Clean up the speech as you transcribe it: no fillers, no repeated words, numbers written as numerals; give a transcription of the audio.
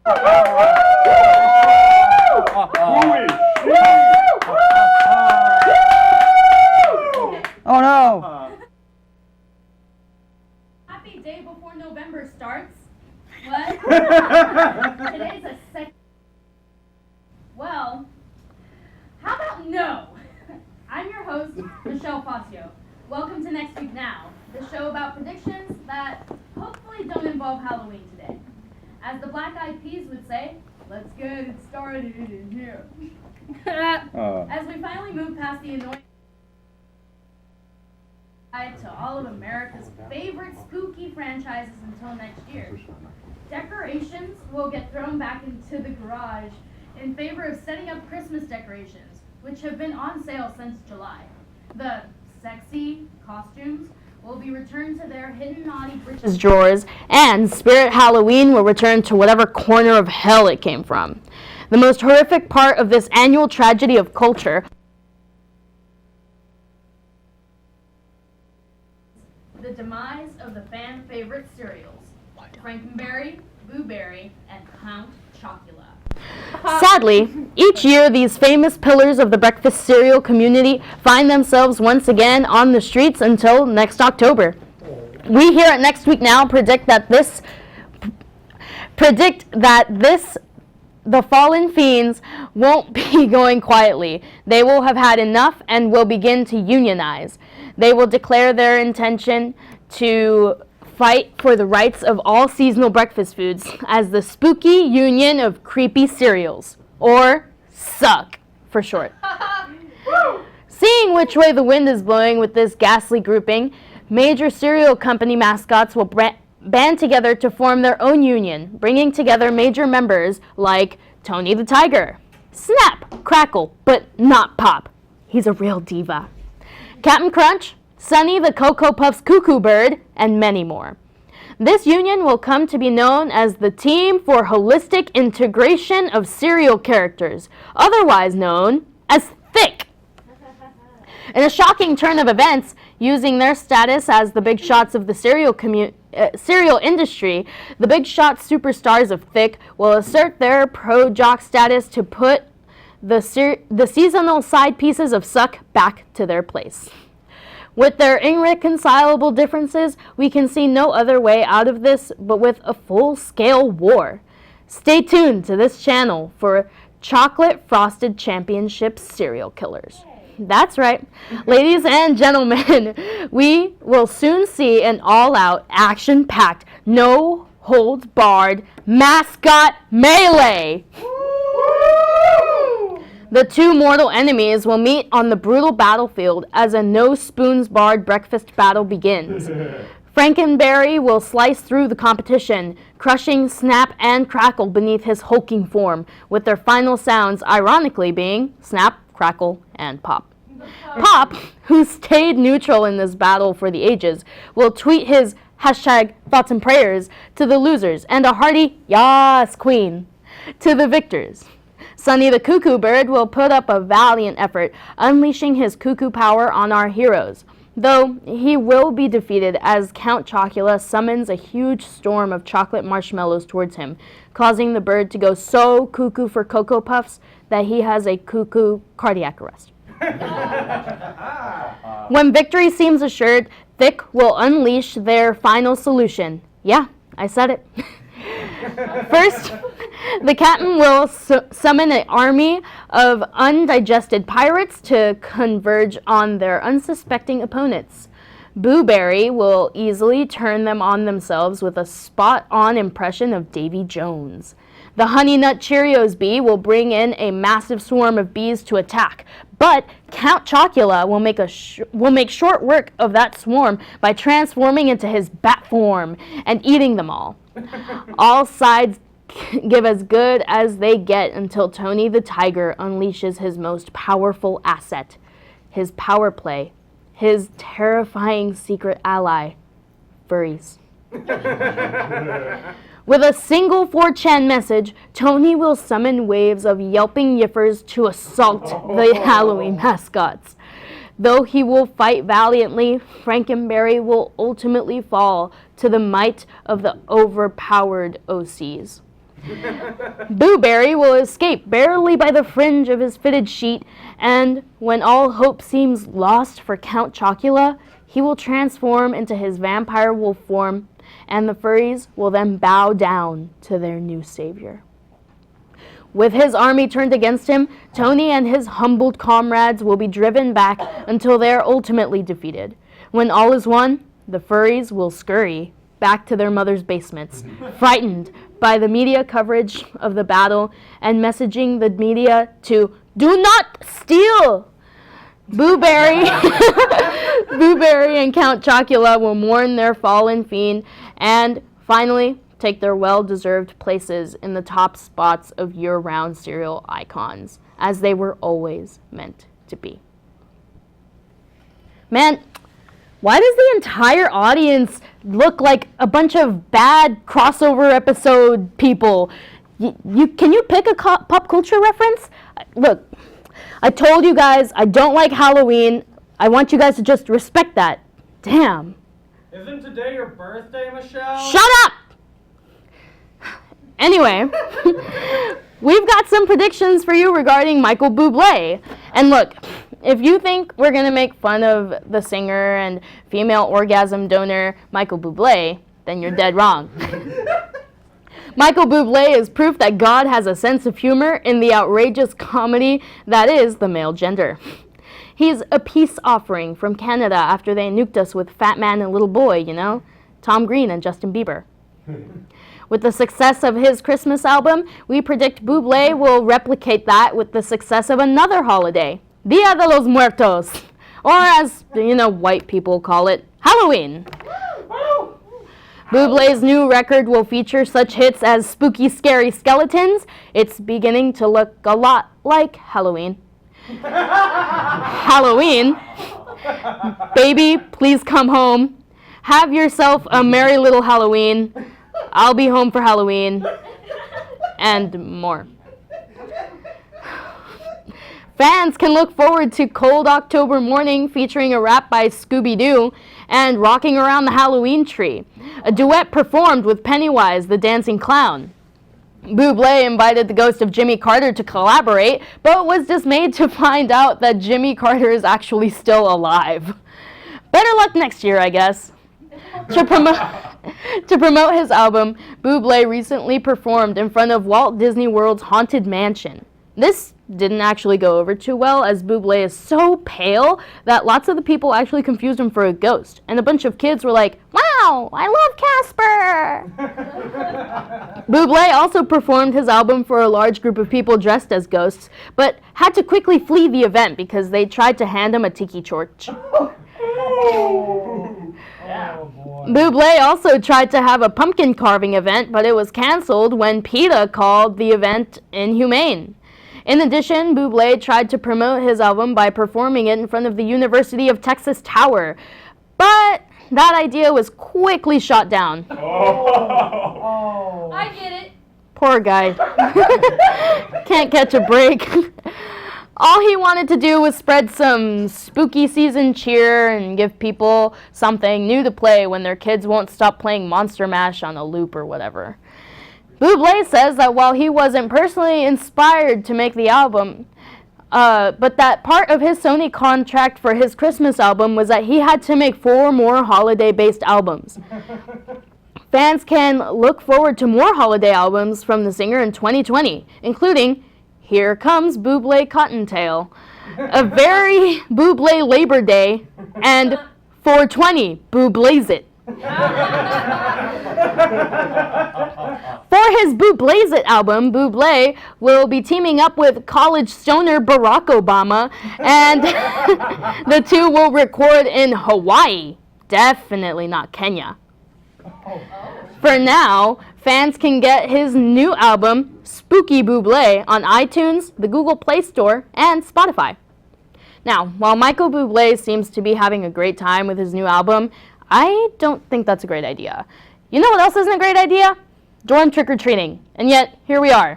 Oh no! Happy day before November starts. What? Today's a second. Well, how about no? I'm your host, Michelle Fazio. Welcome to Next Week Now, the show about predictions that hopefully don't involve Halloween today. As the Black Eyed Peas would say, let's get it started in here. As we finally move past the annoying to all of America's favorite spooky franchises until next year. Decorations will get thrown back into the garage in favor of setting up Christmas decorations, which have been on sale since July. The sexy costumes will be returned to their hidden naughty britches drawers, and Spirit Halloween will return to whatever corner of hell it came from. The most horrific part of this annual tragedy of culture, the demise of the fan favorite cereals, Frankenberry, Blueberry, and Count Chocula. Sadly, each year these famous pillars of the breakfast cereal community find themselves once again on the streets until next October. We here at Next Week Now predict that the fallen fiends won't be going quietly. They will have had enough and will begin to unionize. They will declare their intention to fight for the rights of all seasonal breakfast foods as the Spooky Union of Creepy Cereals, or SUCK for short. Seeing which way the wind is blowing with this ghastly grouping, major cereal company mascots will band together to form their own union, bringing together major members like Tony the Tiger, Snap, Crackle, but not Pop. He's a real diva. Captain Crunch, Sunny the Cocoa Puffs Cuckoo Bird, and many more. This union will come to be known as the Team for Holistic Integration of Cereal Characters, otherwise known as THICK. In a shocking turn of events, using their status as the big shots of the cereal industry, the big shot superstars of THICK will assert their pro-jock status to put the seasonal side pieces of SUCK back to their place. With their irreconcilable differences, we can see no other way out of this but with a full-scale war. Stay tuned to this channel for Chocolate Frosted Championship Serial Killers. That's right. Ladies and gentlemen, we will soon see an all-out, action-packed, no-holds-barred mascot melee. The two mortal enemies will meet on the brutal battlefield as a no-spoons-barred breakfast battle begins. Frankenberry will slice through the competition, crushing Snap and Crackle beneath his hulking form, with their final sounds ironically being Snap, Crackle, and Pop. Pop, who stayed neutral in this battle for the ages, will tweet his #thoughts and prayers to the losers and a hearty "Yas, Queen" to the victors. Sunny the Cuckoo Bird will put up a valiant effort, unleashing his cuckoo power on our heroes, though he will be defeated as Count Chocula summons a huge storm of chocolate marshmallows towards him, causing the bird to go so cuckoo for Cocoa Puffs that he has a cuckoo cardiac arrest. When victory seems assured, THICK will unleash their final solution. Yeah, I said it. First, the captain will summon an army of undigested pirates to converge on their unsuspecting opponents. Blueberry will easily turn them on themselves with a spot-on impression of Davy Jones. The Honey Nut Cheerios bee will bring in a massive swarm of bees to attack, but Count Chocula will make short work of that swarm by transforming into his bat form and eating them all. All sides give as good as they get until Tony the Tiger unleashes his most powerful asset, his power play, his terrifying secret ally, furries. With a single 4chan message, Tony will summon waves of yelping yiffers to assault the Halloween mascots. Though he will fight valiantly, Frankenberry will ultimately fall to the might of the overpowered OCs. Blueberry will escape barely by the fringe of his fitted sheet, and when all hope seems lost for Count Chocula, he will transform into his vampire wolf form, and the furries will then bow down to their new savior. With his army turned against him, Tony and his humbled comrades will be driven back until they are ultimately defeated. When all is won, the furries will scurry back to their mother's basements, frightened by the media coverage of the battle and messaging the media to do not steal. Blueberry and Count Chocula will mourn their fallen fiend and finally take their well-deserved places in the top spots of year-round cereal icons, as they were always meant to be. Man, why does the entire audience look like a bunch of bad crossover episode people? Can you pick a pop culture reference? Look, I told you guys I don't like Halloween. I want you guys to just respect that. Damn. Isn't today your birthday, Michelle? Shut up! Anyway, we've got some predictions for you regarding Michael Buble. And look, if you think we're going to make fun of the singer and female orgasm donor Michael Buble, then you're dead wrong. Michael Buble is proof that God has a sense of humor in the outrageous comedy that is the male gender. He's a peace offering from Canada after they nuked us with Fat Man and Little Boy, you know? Tom Green and Justin Bieber. With the success of his Christmas album, we predict Buble will replicate that with the success of another holiday, Dia de los Muertos, or as, white people call it, Halloween. Bublé's new record will feature such hits as Spooky Scary Skeletons. It's beginning to look a lot like Halloween. Halloween. Baby, please come home. Have yourself a merry little Halloween. I'll be home for Halloween. And more. Fans can look forward to Cold October Morning featuring a rap by Scooby-Doo and Rocking Around the Halloween Tree, a duet performed with Pennywise the Dancing Clown. Buble invited the ghost of Jimmy Carter to collaborate, but was dismayed to find out that Jimmy Carter is actually still alive. Better luck next year, I guess. To promote his album, Buble recently performed in front of Walt Disney World's Haunted Mansion. This didn't actually go over too well, as Buble is so pale that lots of the people actually confused him for a ghost. And a bunch of kids were like, "Wow, I love Casper!" Buble also performed his album for a large group of people dressed as ghosts, but had to quickly flee the event because they tried to hand him a tiki torch. Buble also tried to have a pumpkin carving event, but it was canceled when PETA called the event inhumane. In addition, Buble tried to promote his album by performing it in front of the University of Texas Tower, but that idea was quickly shot down. Oh. I get it. Poor guy. Can't catch a break. All he wanted to do was spread some spooky season cheer and give people something new to play when their kids won't stop playing Monster Mash on a loop or whatever. Buble says that while he wasn't personally inspired to make the album, but that part of his Sony contract for his Christmas album was that he had to make 4 more holiday-based albums. Fans can look forward to more holiday albums from the singer in 2020, including Here Comes Buble Cottontail, A Very Buble Labor Day, and 420 Bublaze It. For his Bublaze It album, Buble will be teaming up with college stoner Barack Obama, and the two will record in Hawaii, definitely not Kenya. For now, fans can get his new album, Spooky Buble, on iTunes, the Google Play Store, and Spotify. Now, while Michael Buble seems to be having a great time with his new album, I don't think that's a great idea. You know what else isn't a great idea? Dorm trick-or-treating. And yet, here we are.